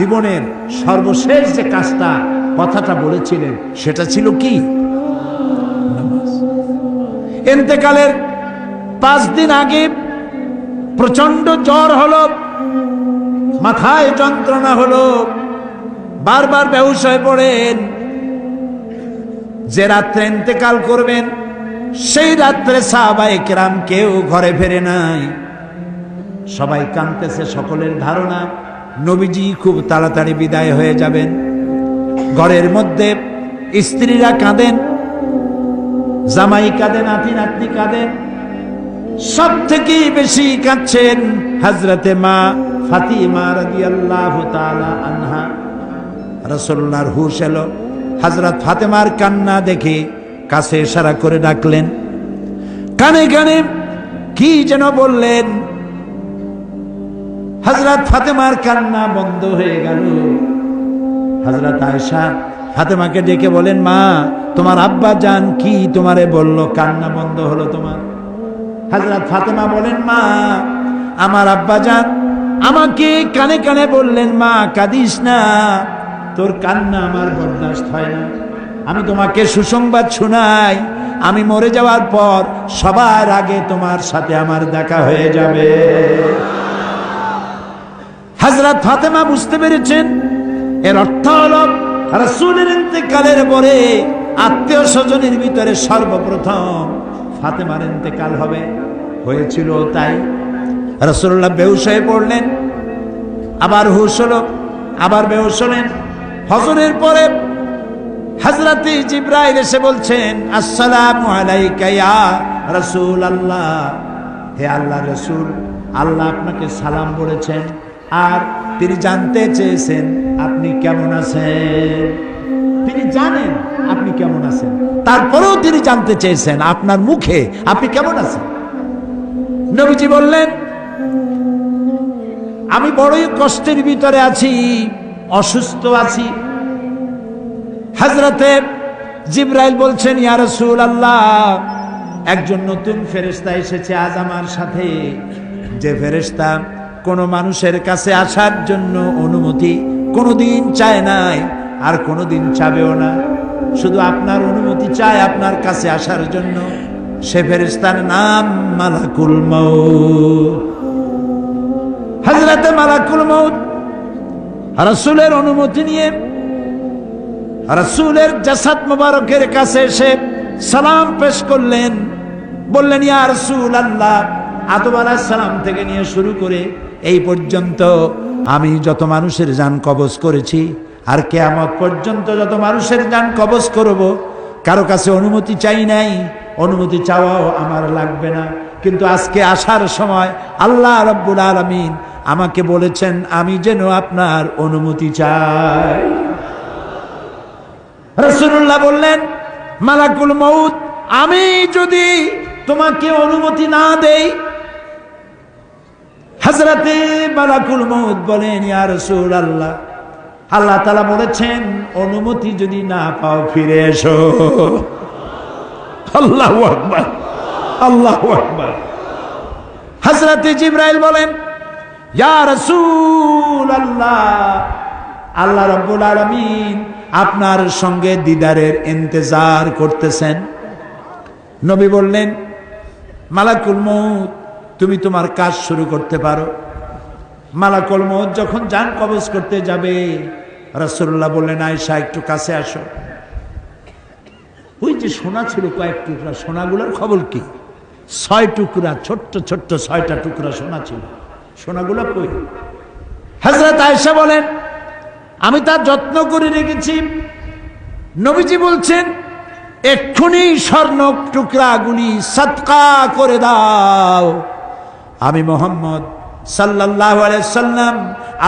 জীবনের সর্বশেষ যে কাজটা কথাটা বলেছিলেন সেটা ছিল কি? নামাজ। ইন্তেকালের 5 দিন আগে প্রচন্ড জ্বর হলো, মাথায় যন্ত্রণা হলো, বারবার বেহুশ হয়ে পড়েন। যে রাত্রে ইন্তেকাল করবেন সেই রাত্রে সাহাবায়ে কেরাম কেউ ঘরে ফেরে নাই, সবাই কাঁদতেছে। সকলের ধারণা নবীজি খুব তাড়াতাড়ি বিদায় হয়ে যাবেন। ঘরের মধ্যে স্ত্রীরা কাঁদেন, জামাই কাঁদে, নাতি নাতনি কাঁদেন। সব থেকে বেশি কাঁদছেন হযরতে মা ফাতিমা রাদিয়াল্লাহু তাআলা আনহা। রাসূলুল্লাহর হুশ এলো, হযরত ফাতেমার কান্না দেখে কাছে ইশারা করে ডাকলেন, কানে কানে কি যেন বললেন। হযরত ফাতেমার কান্না বন্ধ হয়ে গেল। হযরত আয়েশা ফাতেমাকে ডেকে বলেন, মা তোমার আব্বা জান কি তোমারে বলল, কান্না বন্ধ হলো তোমার? হযরত ফাতেমা বলেন, মা আমার আব্বা জান আমাকে কানে কানে বললেন, মা কাঁদিস না, তোর কান্না আমার বরদাস্ত হয় না। আমি তোমাকে সুসংবাদ শোনাই, আমি মরে যাওয়ার পর সবার আগে তোমার সাথে আমার দেখা হয়ে যাবে। হযরত ফাতেমা বুঝতে পেরেছেন এর অর্থ হলো রাসূলের ইন্তেকালের পরে আত্মীয় স্বজনের ভিতরে সর্বপ্রথম ফাতেমার ইন্তেকাল হবে। হয়েছিল তাই। রাসূলুল্লাহ বেহুশ হয়ে পড়লেন, আবার হুশ হলো, আবার বেহুশ হলেন। ফজরের পরে হযরতে জিবরাইল এসে বলছেন, আসসালামু আলাইকা ইয়া রাসূলুল্লাহ, হে আল্লাহর রাসূল, আল্লাহ আপনাকে সালাম বলেছেন আর তিনি জানতে চেয়েছেন আপনি কেমন আছেন। তিনি জানেন আপনি কেমন আছেন, তারপরেও তিনি জানতে চেয়েছেন আপনার মুখে আপনি কেমন আছেন। নবীজি বললেন, আমি বড়ই কষ্টের ভিতরে আছি, অসুস্থ আছি। হযরতে জিবরাইল বলছেন, ইয়া রাসূলুল্লাহ, একজন নতুন ফেরেশতা এসেছে আজ আমার সাথে, যে ফেরেশতা কোনো মানুষের কাছে আসার জন্য অনুমতি কোনোদিন চায় নাই আর কোনোদিন চাবেও না, শুধু আপনার অনুমতি চায় আপনার কাছে আসার জন্য। সে ফেরেশতার নাম মালাকুল মউত। হযরতে মালাকুল মউত রাসূলের অনুমতি নিয়ে রাসূলের জাসাদ মুবারকের কাছে এসে সালাম পেশ করলেন। বললেন, ইয়া রাসূলুল্লাহ, আদম আলাইহিস সালাম থেকে নিয়ে শুরু করে এই পর্যন্ত আমি যত মানুষের জান কবজ করেছি আর কিয়ামত পর্যন্ত যত মানুষের জান কবজ করব, কারো কাছে অনুমতি চাই নাই, অনুমতি চাওয়াও আমার লাগবে না। কিন্তু আজকে আসার সময় আল্লাহ রাব্বুল আলামিন আমাকে বলেছেন আমি যেন আপনার অনুমতি চাই। রাসূলুল্লাহ বললেন, মালাকুল মউত, আমি যদি তোমাকে অনুমতি না দেই? হযরতে মালাকুল মউত বলেন, ইয়া রাসূলুল্লাহ, আল্লাহ তাআলা বলেছেন অনুমতি যদি না পাও ফিরে এসো। আল্লাহু আকবার, আল্লাহু আকবার। হযরতে জিবরাইল বলেন, ইয়া রাসূলুল্লাহ, আল্লাহ রাব্বুল আলামিন আপনার সঙ্গে দিদারের ইন্তজার করতেছেন। নবী বললেন, মালাকুল মউত, তুমি তোমার কাজ শুরু করতে পারো। মালাকুল মউত যখন জান কবজ করতে যাবে, রাসূলুল্লাহ বললেন, আয়েশা একটু কাছে আসো। ওই যে সোনা ছিল কয়েক টুকরা, সোনাগুলোর খবর কি? 6 টুকরা, ছোট্ট ছোট্ট 6টা টুকরা সোনা ছিল, সোনাগুলো কই? হযরত আয়েশা বলেন, আমি তার যত্ন করে রেখেছি। নবীজি বলছেন, এক্ষুনি স্বর্ণ টুকরাগুলি সদকা করে দাও। আমি মুহাম্মদ সাল্লাল্লাহু আলাইহি সাল্লাম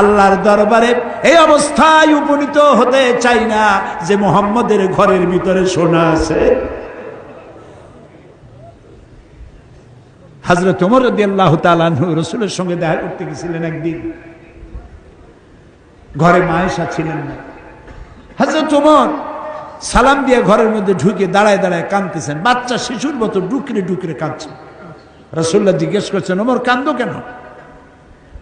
আল্লাহর দরবারে এই অবস্থায় উপনীত হতে চাই না যে মুহাম্মদের ঘরের ভিতরে সোনা আছে। হযরত ওমর রাদিয়াল্লাহু তাআলা আনহু রাসূলের সঙ্গে দেখা করতে গেছিলেন একদিন। ঘরে মা আয়েশা ছিলেন না। হযরত ওমর সালাম দিয়ে ঘরের মধ্যে ঢুকে দাঁড়ায় দাঁড়ায় কাঁদতেছেন, বাচ্চা শিশুর মতো ডুকরে ডুকরে কাঁদছে। রাসূলুল্লাহ জিজ্ঞেস করছেন, ওমর কান্দো কেন?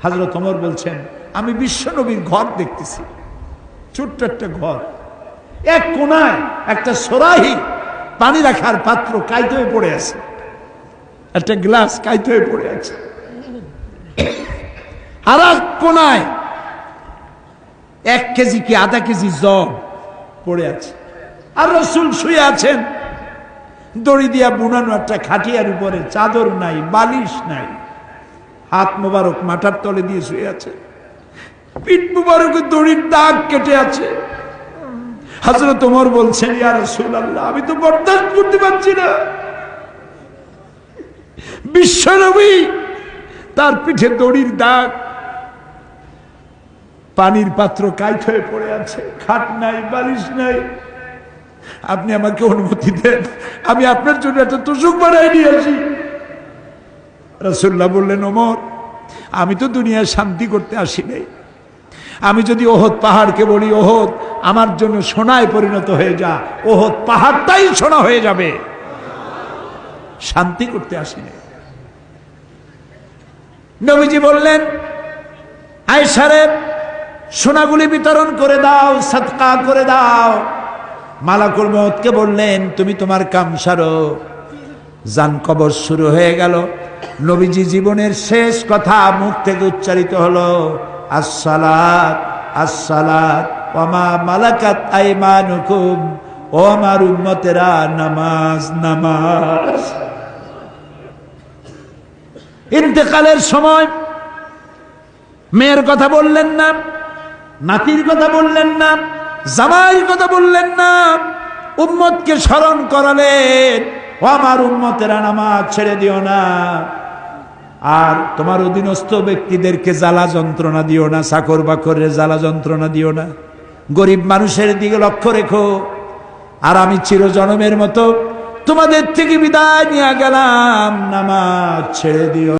হযরত ওমর বলছেন, আমি বিশ্ব নবীর ঘর দেখতেছি, ছোট্ট একটা ঘর, এক কোনায় একটা সরাহি পানি রাখার পাত্র কাইতে হয়ে পড়ে আছে, একটা গ্লাস কাইতে হয়ে পড়ে আছে, আর এক কোনায় 1 কেজি কি আধা কেজি জব পড়ে আছে, আর রাসূল শুয়ে আছেন দড়ি দিয়া বুনানো একটা খাটিয়ার উপরে, চাদর নাই, বালিশ নাই, হাত মোবারক মাথার তলে দিয়ে শুয়ে আছে, পিঠ মোবারকে দড়ির দাগ কেটে আছে। হযরত ওমর বলছেন, ইয়া রাসূলুল্লাহ, আমি তো বরদাস্ত করতে পারছি না, বিশ্বনবী তার পিঠে দড়ির দাগ, পানির পাত্র কাইত হয়ে পড়ে আছে, খাট নাই, বালিশ নাই, আপনি আমাকে অনুমতি দেন, আমি আপনার জন্য একটা তোষক বানাই নিয়ে আসি। রাসূলুল্লাহ বললেন, ওমর, আমি তো দুনিয়ায় শান্তি করতে আসি নাই, আমি যদি ওহদ পাহাড়কে বলি ওহদ আমার জন্য সোনায় পরিণত হয়ে যা, ওহদ পাহাড়টাই সোনা হয়ে যাবে, শান্তি করতে আসি নাই। নবীজি বললেন, আয়েশারে সোনাগুলি বিতরণ করে দাও, সাদকা করে দাও। মালাকুল মউতকে বললেন, তুমি তোমার কাম সারো। জান কবর শুরু হয়ে গেল। নবীজি জীবনের শেষ কথা মুখ থেকে উচ্চারিত হলো, আসসালাত আসসালাত ওয়া মা মালাকাত আইমানুকুম, ও আমার উম্মতেরা, নামাজ নামাজ। ইন্তেকালের সময় মেয়ের কথা বললেন না, নাতির কথা বললেন না, জামাইয়ের কথা বললেন না, উম্মতকে স্মরণ করালেন, ও আমার উম্মতেরা, নামাজ ছেড়ে দিও না, আর তোমার অধীনস্থ ব্যক্তিদেরকে জ্বালা যন্ত্রণা দিও না, চাকর বাকরের জ্বালা যন্ত্রণা দিও না, গরিব মানুষের দিকে লক্ষ্য রেখো। আর আমি চিরজনমের মতো তোমাদের থেকে বিদায় নিয়ে গেলাম, নামাজ ছেড়ে দিও।